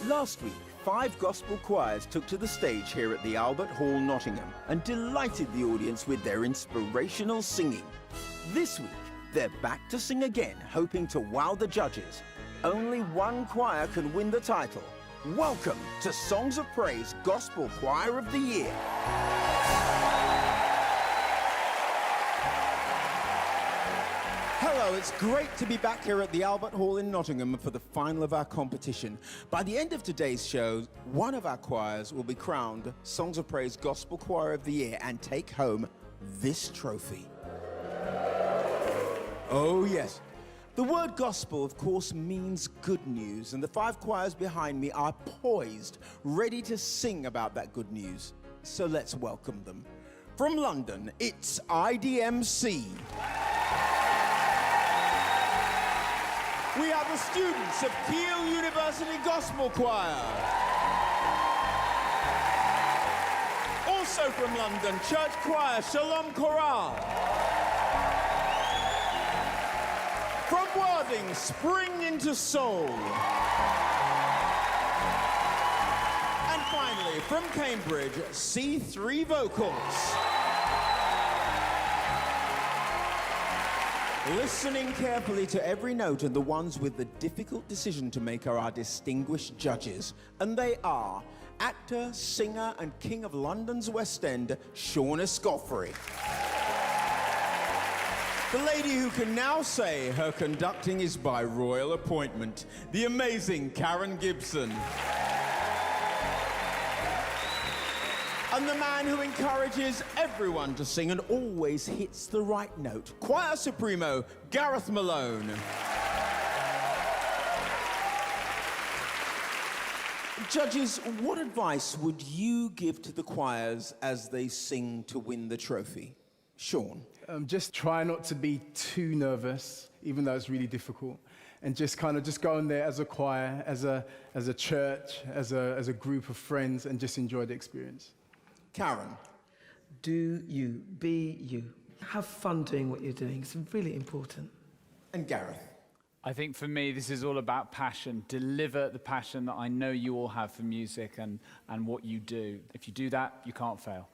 Last week, 5 gospel choirs took to the stage here at the Albert Hall, Nottingham, and delighted the audience with their inspirational singing. This week, they're back to sing again, hoping to wow the judges. Only one choir can win the title. Welcome to Songs of Praise Gospel Choir of the Year. Hello, it's great to be back here at the Albert Hall in Nottingham for the final of our competition. By the end of today's show, one of our choirs will be crowned Songs of Praise Gospel Choir of the Year and take home this trophy. Oh yes. The word gospel, of course, means good news, and the 5 choirs behind me are poised, ready to sing about that good news. So let's welcome them. From London, it's IDMC. We have the students of Keele University Gospel Choir. Also from London, Church Choir Shalom Chorale. From Worthing, Spring into Soul. And finally, from Cambridge, C3 Vocals. Listening carefully to every note, and the ones with the difficult decision to make are our distinguished judges. And they are actor, singer, and King of London's West End, Sean Escoffery. The lady who can now say her conducting is by royal appointment, the amazing Karen Gibson. And the man who encourages everyone to sing and always hits the right note, Choir Supremo, Gareth Malone. Judges, what advice would you give to the choirs as they sing to win the trophy? Sean? Just try not to be too nervous, even though it's really difficult. And just go in there as a choir, as a church, as a group of friends, and just enjoy the experience. Karen? Do you, be you. Have fun doing what you're doing. It's really important. And Gareth? I think for me, this is all about passion. Deliver the passion that I know you all have for music and what you do. If you do that, you can't fail.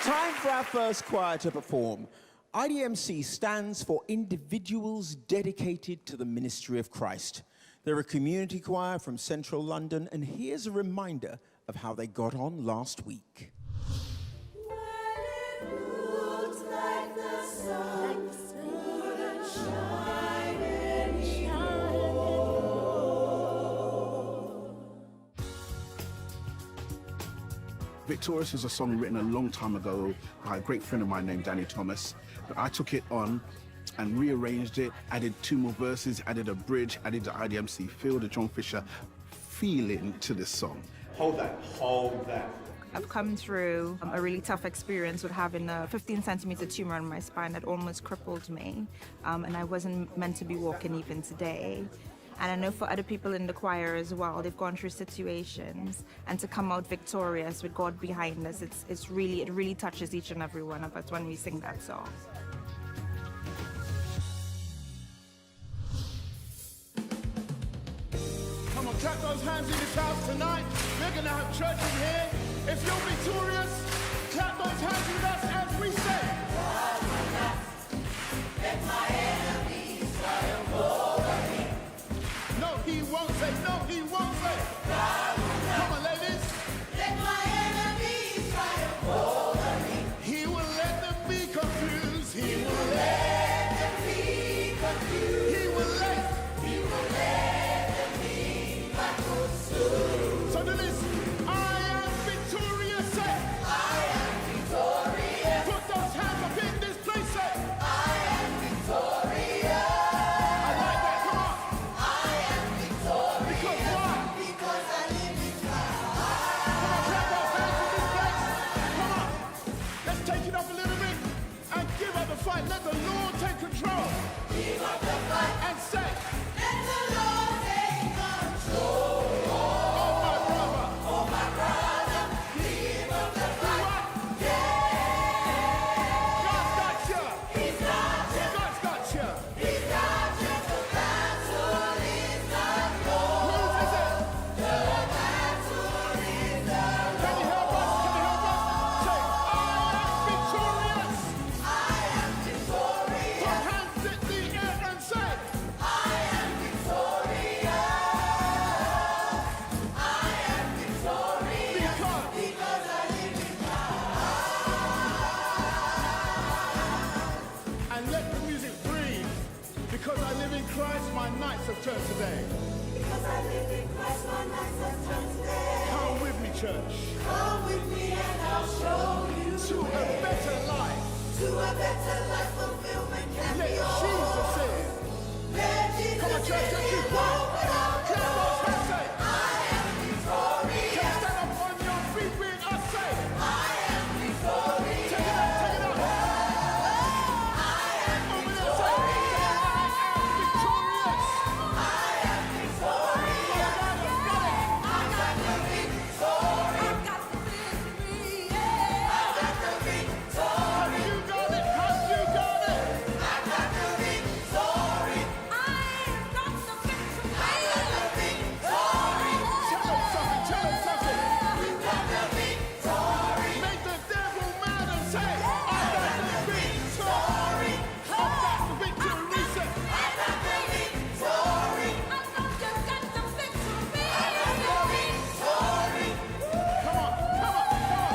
Time for our first choir to perform. IDMC stands for Individuals Dedicated to the Ministry of Christ. They're a community choir from central London, and here's a reminder of how they got on last week. Victorious is a song written a long time ago by a great friend of mine named Danny Thomas. But I took it on and rearranged it, added 2 more verses, added a bridge, added the IDMC feel, the John Fisher feeling to this song. Hold that, hold that. I've come through a really tough experience with having a 15-centimeter tumor on my spine that almost crippled me, and I wasn't meant to be walking even today. And I know for other people in the choir as well, they've gone through situations, and to come out victorious with God behind us, it really touches each and every one of us when we sing that song. Come on, clap those hands in this house tonight. We're gonna have church in here. If you're victorious, clap those hands with us as we say. God will not let my enemies triumph over me. No, he won't say, no, he won't say. God will not. Come on, ladies. Let my enemies triumph over me. He will let them be confused. He will let them be confused. He will let them be confused. So do this. I am victorious. Say. I am victorious. Put those hands up in this place. Say. I am victorious. Because I live in Christ, my nights have turned today. Because I live in Christ, my nights have turned today. Come with me, church. Come with me and I'll show you To a better life. to a better life. Fulfillment can Let be yours. Jesus in. Let Jesus Come on, church, in. let's keep Walk quiet. without Clap those hands, say. I am Can you victorious. stand up on your feet with us, say. I am victorious. Take it up, take it up. I am Over there, say. I am victorious. I am victorious. I got the victory. I got the victory. Yeah. I got the victory. You got it, have you got it? I got the victory. I got the victory. I got the victory. Tell them something, tell them something. We got the victory. Make the devil mad and say, I got the victory. I got the victory, say. I got the victory. I know you got the victory. I got the victory. Come on, come on, come on.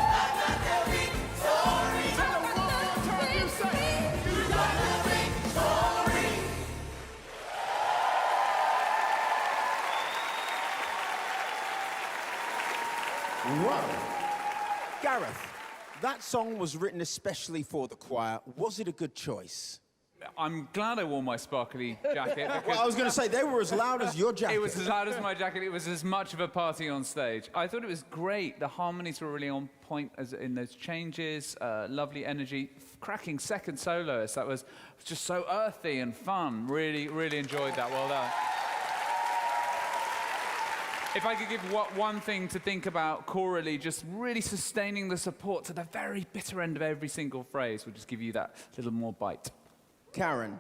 I got the victory. Tell them one more time, you say. You got the Victory. Whoa! Gareth, that song was written especially for the choir. Was it a good choice? I'm glad I wore my sparkly jacket because Well, I was going to say, they were as loud as your jacket. it was as loud as my jacket. It was as much of a party on stage. I thought it was great. The harmonies were really on point as in those changes. Lovely energy. Cracking second soloist. That was just so earthy and fun. Really, really enjoyed that. Well done. If I could give one thing to think about chorally, just really sustaining the support to the very bitter end of every single phrase would just give you that little more bite. Karen.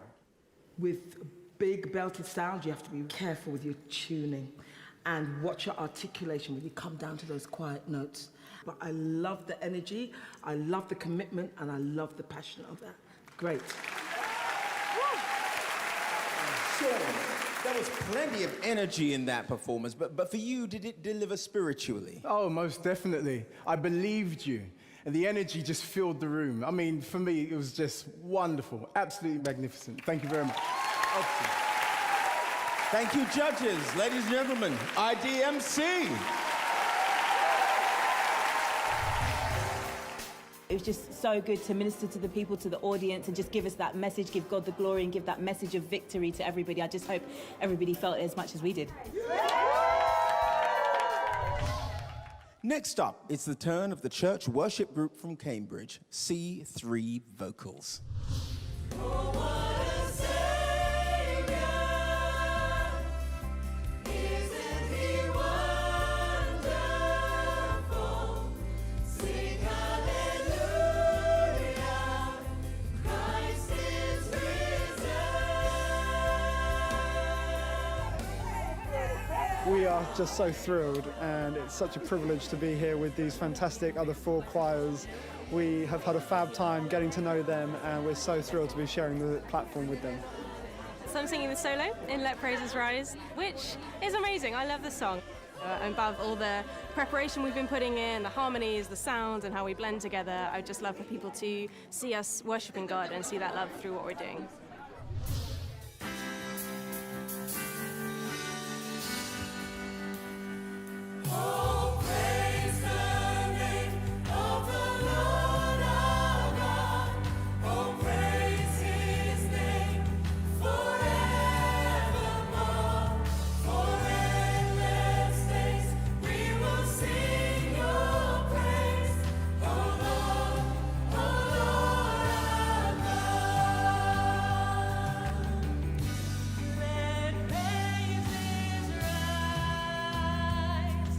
With big belted sounds, you have to be careful with your tuning and watch your articulation when you come down to those quiet notes. But I love the energy, I love the commitment, and I love the passion of that. Great. Sean, there was plenty of energy in that performance, but for you, did it deliver spiritually? Oh, most definitely. I believed you. And the energy just filled the room. I mean, for me, it was just wonderful. Absolutely magnificent. Thank you very much. Thank you, judges. Ladies and gentlemen, IDMC. It was just so good to minister to the people, to the audience, and just give us that message, give God the glory, and give that message of victory to everybody. I just hope everybody felt it as much as we did. Next up, it's the turn of the church worship group from Cambridge, C3 Vocals. We are just so thrilled, and it's such a privilege to be here with these fantastic other four choirs. We have had a fab time getting to know them, and we're so thrilled to be sharing the platform with them. So I'm singing the solo in Let Praises Rise, which is amazing. I love the song. Above all the preparation we've been putting in, the harmonies, the sounds, and how we blend together, I just love for people to see us worshiping God and see that love through what we're doing. Let praises rise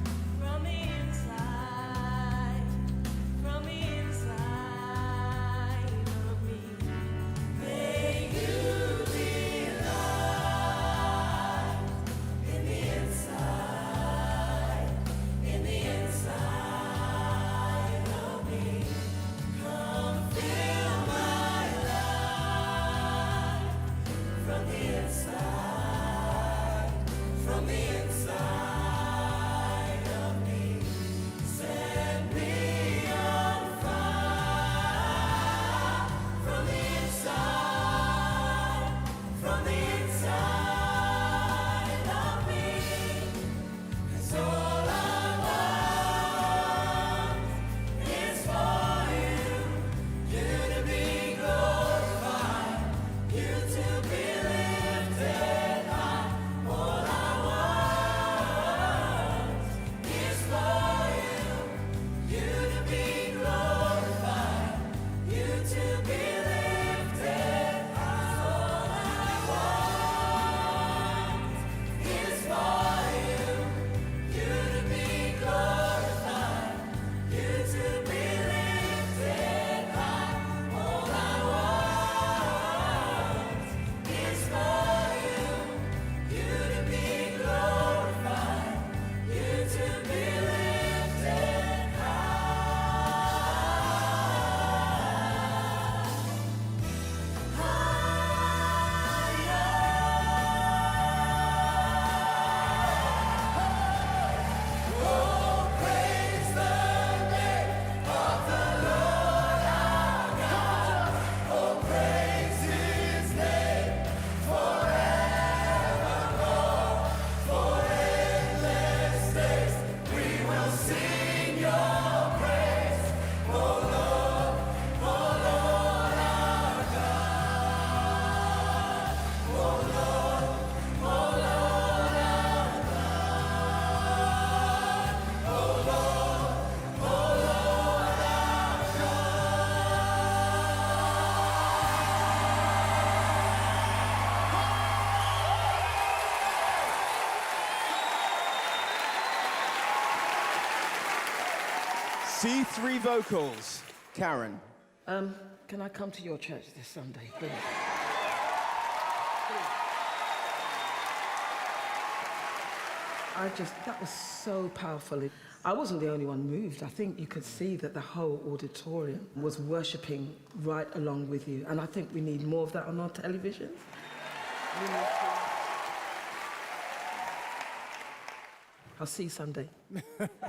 C3 vocals. Karen. Can I come to your church this Sunday, please? That was so powerful. I wasn't the only one moved. I think you could see that the whole auditorium was worshipping right along with you. And I think we need more of that on our television. I'll see you Sunday.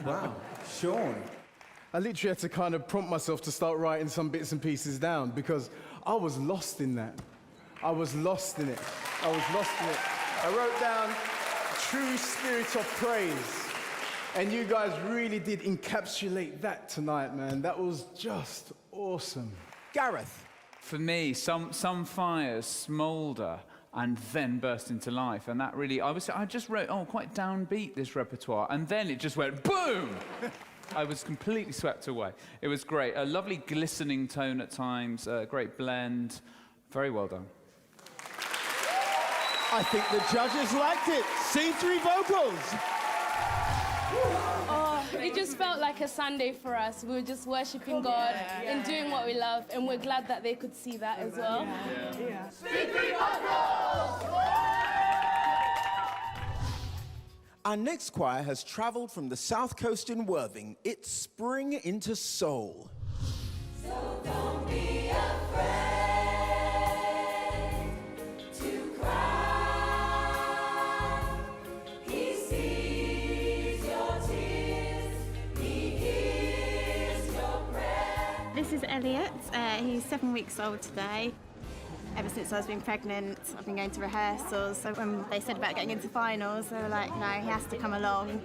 Wow. Sean. I literally had to kind of prompt myself to start writing some bits and pieces down because I was lost in that. I was lost in it. I wrote down true spirit of praise. And you guys really did encapsulate that tonight, man. That was just awesome. Gareth. For me, some fires smoulder and then burst into life. And that really, I just wrote, quite downbeat, this repertoire. And then it just went boom! I was completely swept away. It was great. A lovely glistening tone at times, a great blend. Very well done. I think the judges liked it. C3 vocals. Oh, it just felt like a Sunday for us. We were just worshipping God and doing what we love, and we're glad that they could see that as well. Our next choir has travelled from the South Coast in Worthing. It's spring into soul. So don't be afraid to cry. He sees your tears. He hears your prayer. This is Elliot. He's 7 weeks old today. Ever since I was being pregnant, I've been going to rehearsals. So when they said about getting into finals, they were like, no, he has to come along.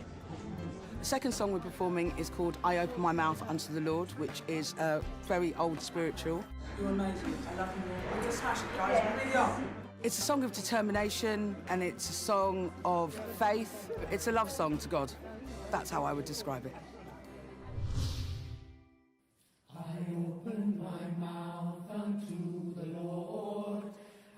The second song we're performing is called I Open My Mouth Unto the Lord, which is a very old spiritual. You're amazing. I love you. We're just smash it, guys. We really are. It's a song of determination and it's a song of faith. It's a love song to God. That's how I would describe it. I open my mouth unto the Lord,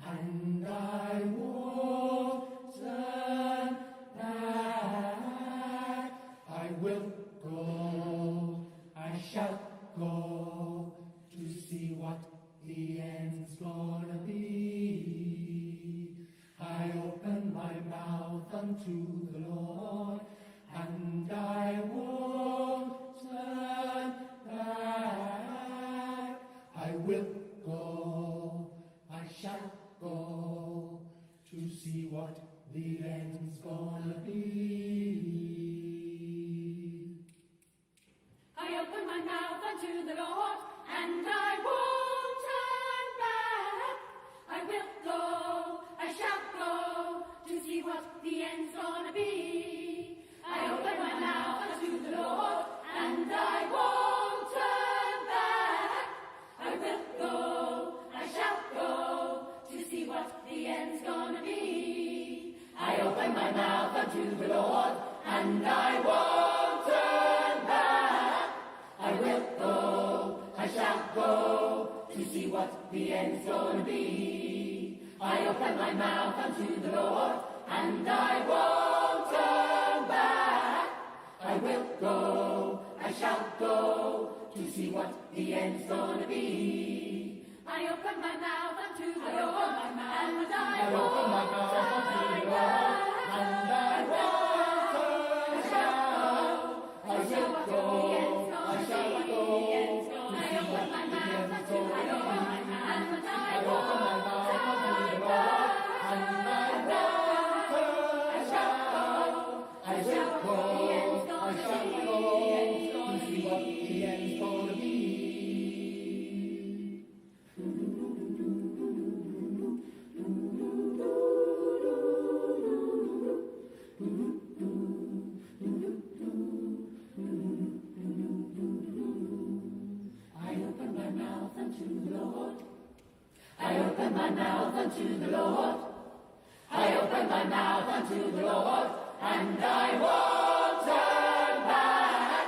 and I won't turn back. I will go, I shall go, to see what the end's gonna be. I open my mouth unto the Lord, and I won't turn back. I will go, I shall go, to see what the end's gonna be. I open my mouth unto the Lord, and I won't turn back. I will go, I shall go, to see what the end's gonna be. I open my mouth unto the Lord, and I won't turn back. I will go, I shall go, to see what the end's gonna be. I open my mouth unto the Lord, and I won't turn back. I will go, I shall go, to see what the end's gonna be. I open my mouth unto the Lord, and I won't turn back. I will go, I shall go, to see what the end's gonna be. I open my mouth unto the Lord, and I won't turn back. And I won't turn back. I shall go, I shall go, I open my mouth unto the Lord, and I open my mouth unto the Lord, and I won't turn, I shall go, I shall go, I shall go, to see what the end's gonna be. I open my mouth unto the Lord. I open my mouth unto the Lord. I open my mouth unto the Lord, and I won't turn back.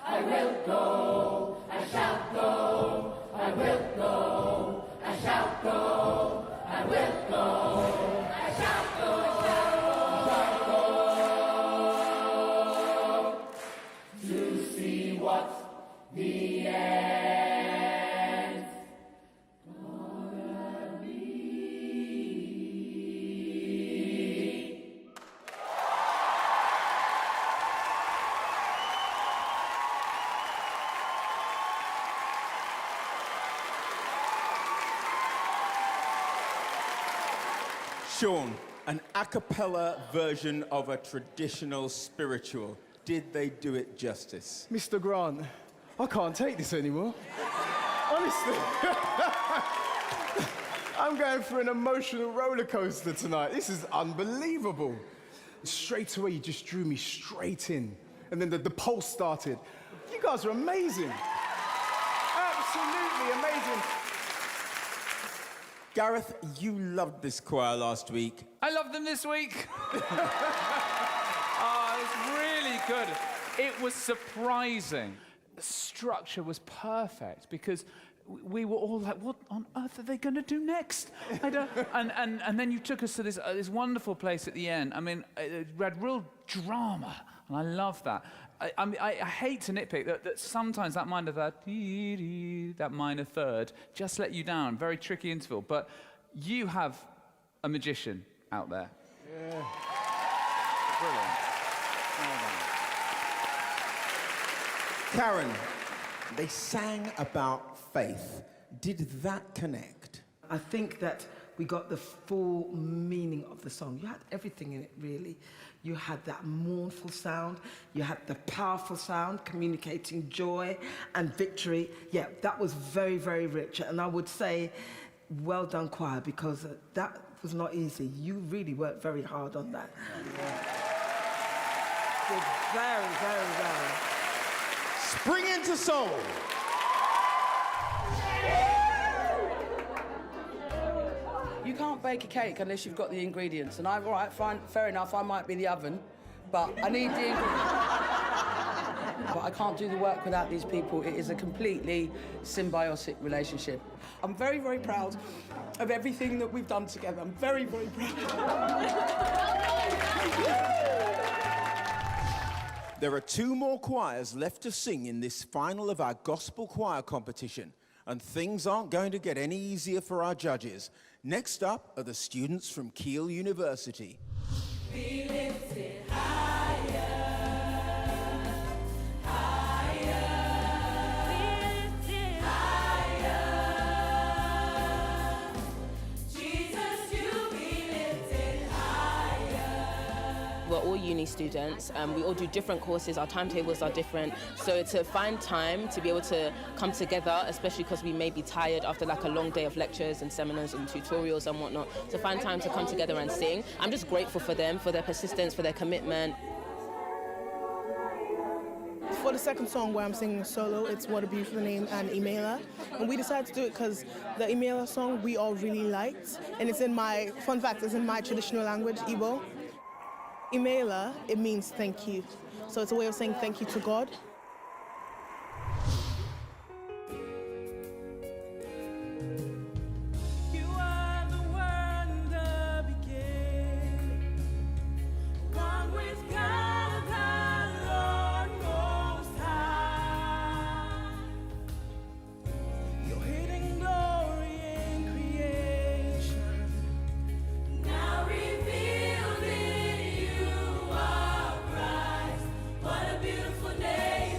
I will go, I shall go, I will go, I shall go, I will go, I shall go, to see what Sean, an a cappella version of a traditional spiritual. Did they do it justice? Mr. Grant, I can't take this anymore. Honestly. I'm going through an emotional roller coaster tonight. This is unbelievable. Straight away, you just drew me straight in. And then the pulse started. You guys are amazing. Absolutely amazing. Gareth, you loved this choir last week. I loved them this week. Oh, it was really good. It was surprising. The structure was perfect because we were all like, what on earth are they going to do next? I don't... and then you took us to this wonderful place at the end. I mean, it had real drama, and I love that. I hate to nitpick that sometimes that minor third just let you down. Very tricky interval, but you have a magician out there. Yeah. Brilliant. Karen, they sang about faith. Did that connect? I think that we got the full meaning of the song. You had everything in it, really. You had that mournful sound, you had the powerful sound, communicating joy and victory. Yeah, that was very, very rich. And I would say, well done, choir, because that was not easy. You really worked very hard on that. Did very, very well. Spring into soul. You can't bake a cake unless you've got the ingredients. And I'm all right, fine, fair enough, I might be the oven, but I need the ingredients. But I can't do the work without these people. It is a completely symbiotic relationship. I'm very, very proud of everything that we've done together. I'm very, very proud. There are 2 more choirs left to sing in this final of our gospel choir competition, and things aren't going to get any easier for our judges. Next up are the students from Keele University. Be lifted higher, higher. Be lifted higher. Jesus, you be lifted higher. We're all uni students. We all do different courses. Our timetables are different. So to find time to be able to come together, especially because we may be tired after like a long day of lectures and seminars and tutorials and whatnot, to find time to come together and sing. I'm just grateful for them, for their persistence, for their commitment. For the second song where I'm singing solo, it's What a Beautiful Name and Imela. And we decided to do it because the Imela song we all really liked. And it's in my, fun fact, it's in my traditional language, Igbo. Imela, it means thank you. So it's a way of saying thank you to God. You are the wonder beginning, one with God, the Lord Most High. Your hidden glory in creation, now revealed in you are Christ. What a beautiful name.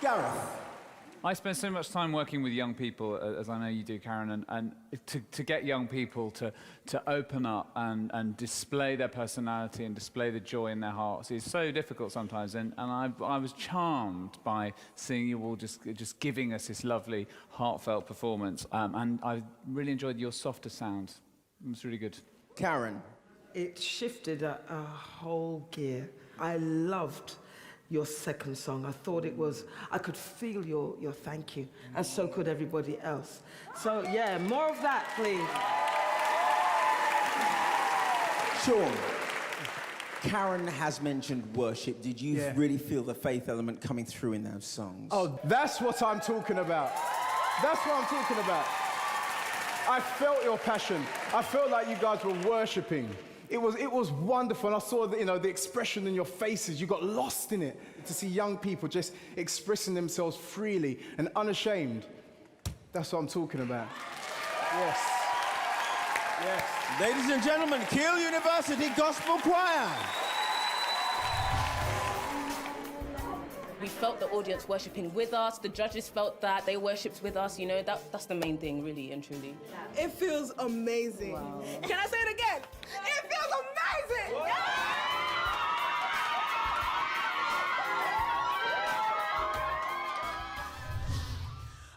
Gareth. I spend so much time working with young people, as I know you do, Karen, and to get young people to open up and display their personality and display the joy in their hearts is so difficult sometimes. And I was charmed by seeing you all just giving us this lovely, heartfelt performance. And I really enjoyed your softer sound. It was really good. Karen. It shifted a whole gear. I loved your second song. I thought it was, I could feel your thank you, and so could everybody else. So yeah, more of that, please. Sean, Karen has mentioned worship. Did you really feel the faith element coming through in those songs? Oh, that's what I'm talking about. That's what I'm talking about. I felt your passion. I felt like you guys were worshiping. It was wonderful, and I saw the expression in your faces. You got lost in it. To see young people just expressing themselves freely and unashamed. That's what I'm talking about. Yes. Yes. Ladies and gentlemen, Keele University Gospel Choir. We felt the audience worshipping with us. The judges felt that they worshipped with us. You know, that's the main thing, really and truly. It feels amazing. Wow. Can I say it again? It feels amazing! Yeah!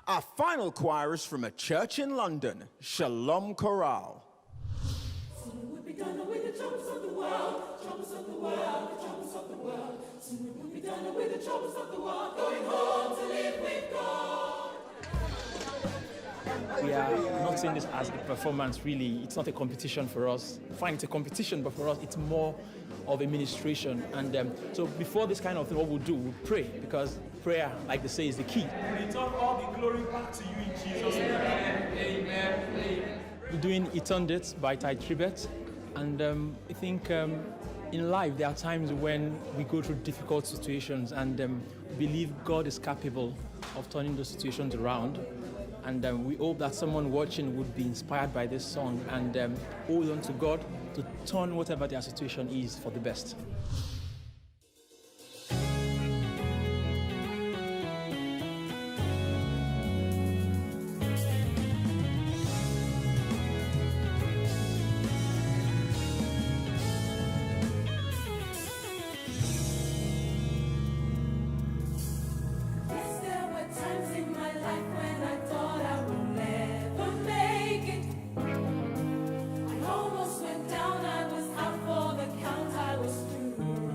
Our final choir is from a church in London, Shalom Chorale. Soon we'll be done with the troubles of the world, troubles of the world, the troubles of the world. Soon we'll be done with the troubles of the world, going home to live with God. We are not seeing this as a performance, really. It's not a competition for us. Fine, it's a competition, but for us, it's more of a ministration. And so before this kind of thing, what we'll do, we'll pray, because prayer, like they say, is the key. We return all the glory back to you in Jesus' name. Amen. Amen. We're doing Eternit by Ty Tribbett. And I think in life, there are times when we go through difficult situations and we believe God is capable of turning those situations around. And we hope that someone watching would be inspired by this song and hold on to God to turn whatever their situation is for the best. Yes, there were times in my life when I thought I would never make it. I almost went down, I was out for the count, I was through.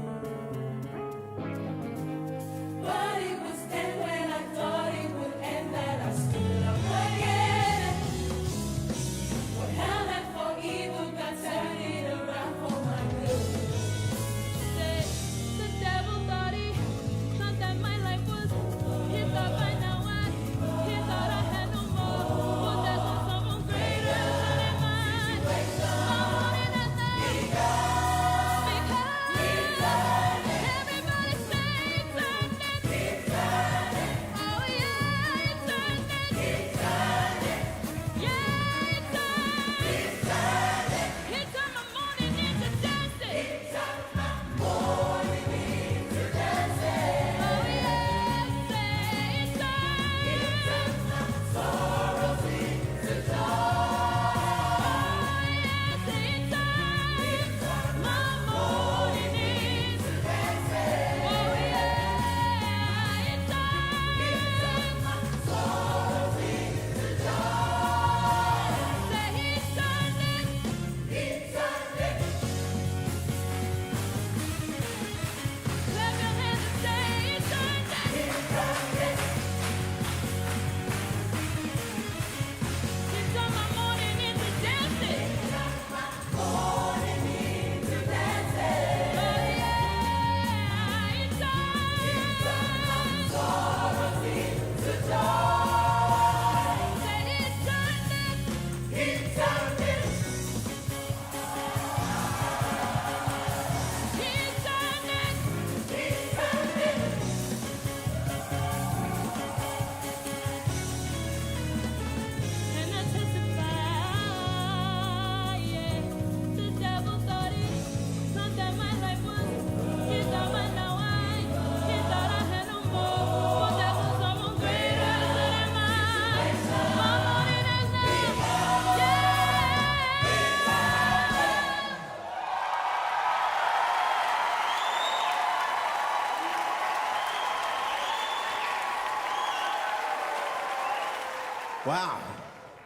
Wow.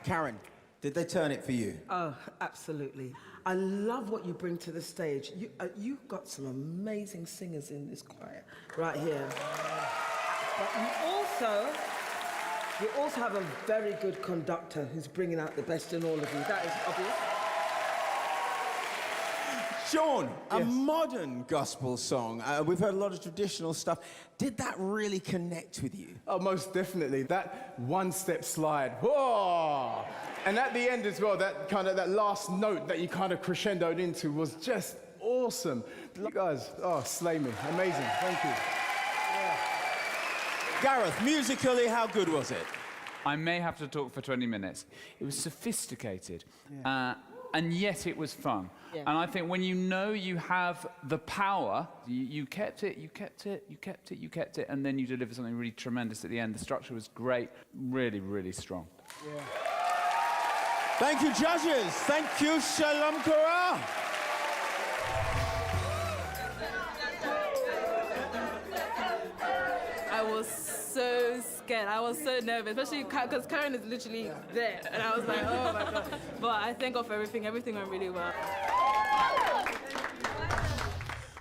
Karen, did they turn it for you? Oh, absolutely. I love what you bring to the stage. You've got some amazing singers in this choir right here. But you also have a very good conductor who's bringing out the best in all of you. That is obvious. Sean, a modern gospel song. We've heard a lot of traditional stuff. Did that really connect with you? Oh, most definitely. That one-step slide. Whoa! And at the end as well, that last note that you kind of crescendoed into was just awesome. You guys, slay me. Amazing. Thank you. Gareth, musically, how good was it? I may have to talk for 20 minutes. It was sophisticated, and yet it was fun. Yeah. And I think when you know you have the power, you kept it, and then you deliver something really tremendous at the end. The structure was great, really, really strong. Yeah. Thank you, judges. Thank you, Shalom Korah. I was so scared. I was so nervous, especially because Karen is literally there. And I was like, oh my God. But I thank God for everything. Everything went really well.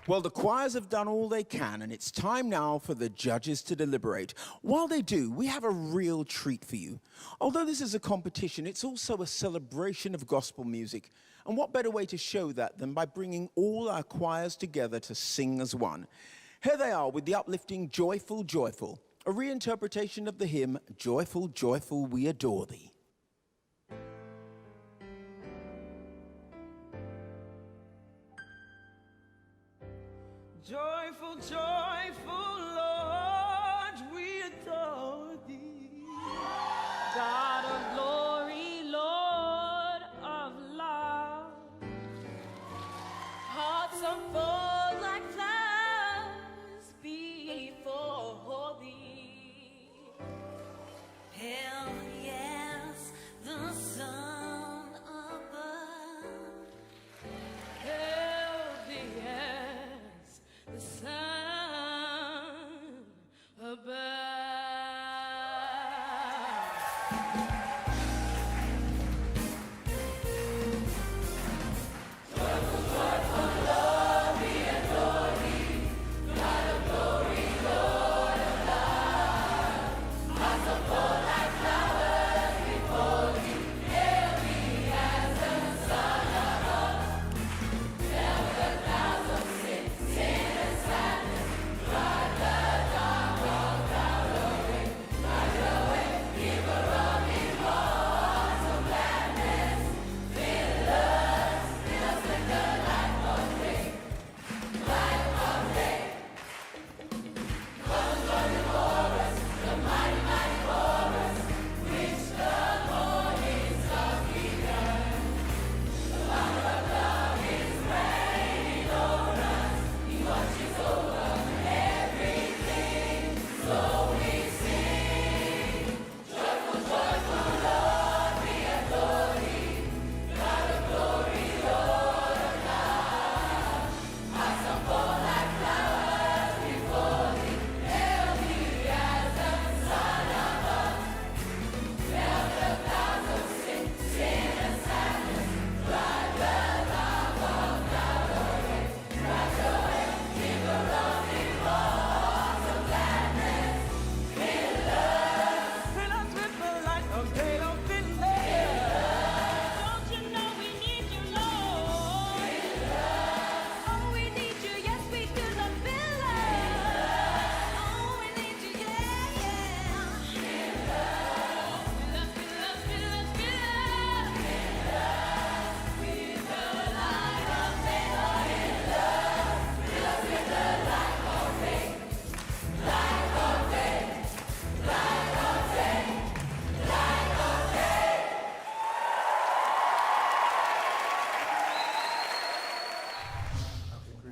Well, the choirs have done all they can, and it's time now for the judges to deliberate. While they do, we have a real treat for you. Although this is a competition, it's also a celebration of gospel music. And what better way to show that than by bringing all our choirs together to sing as one? Here they are with the uplifting Joyful, Joyful, a reinterpretation of the hymn, Joyful, Joyful, We Adore Thee. Joyful, joyful, Lord, we adore thee. God of glory, Lord of love. Hearts are full like flowers before thee. Hell yes, the sun above. Hell yes, the sun above.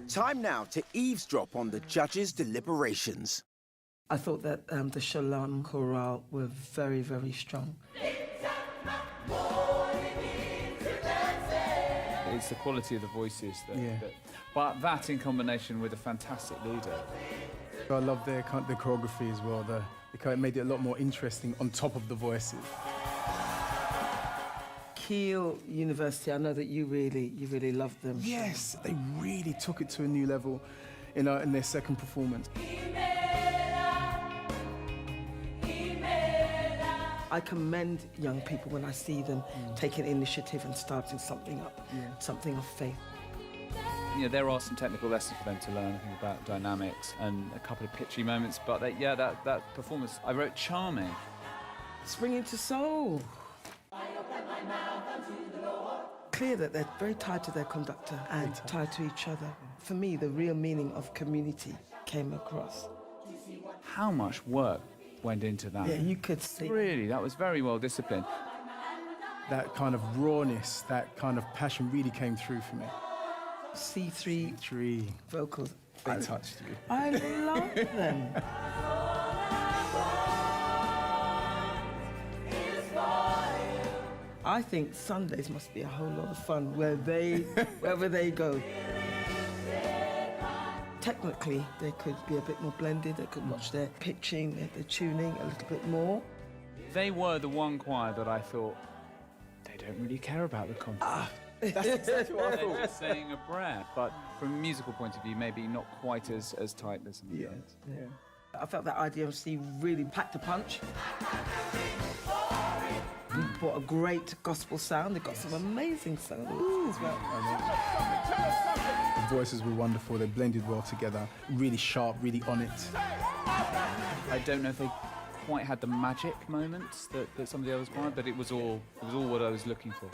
Time now to eavesdrop on the judges' deliberations. I thought that the Shalom Chorale were very, very strong. It's the quality of the voices but that in combination with a fantastic leader. I love the choreography as well. It made it a lot more interesting on top of the voices. Keele University, I know that you really love them. Yes, they really took it to a new level in their second performance. I commend young people when I see them taking initiative and starting something up, something of faith. You know, there are some technical lessons for them to learn, I think, about dynamics and a couple of pitchy moments, but that performance, I wrote charming. Springing to soul. Clear that they're very tied to their conductor and tied to each other. For me, the real meaning of community came across. How much work went into that? Yeah, you could see. Really, that was very well disciplined. That kind of rawness, that kind of passion really came through for me. C3 vocals. They touched you. I love them. I think Sundays must be a whole lot of fun wherever they go. Technically, they could be a bit more blended. They could watch their pitching, their tuning a little bit more. They were the one choir that I thought, they don't really care about the content. That's exactly what I thought. They're just saying a prayer, but from a musical point of view, maybe not quite as tight as some of the others. Yeah. I felt that IDMC really packed a punch. They brought a great gospel sound. They got some amazing solos as well. The voices were wonderful. They blended well together. Really sharp, really on it. I don't know if they quite had the magic moments that some of the others wanted, but it was all what I was looking for.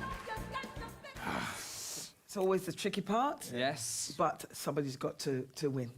It's always the tricky part. Yes. But somebody's got to win.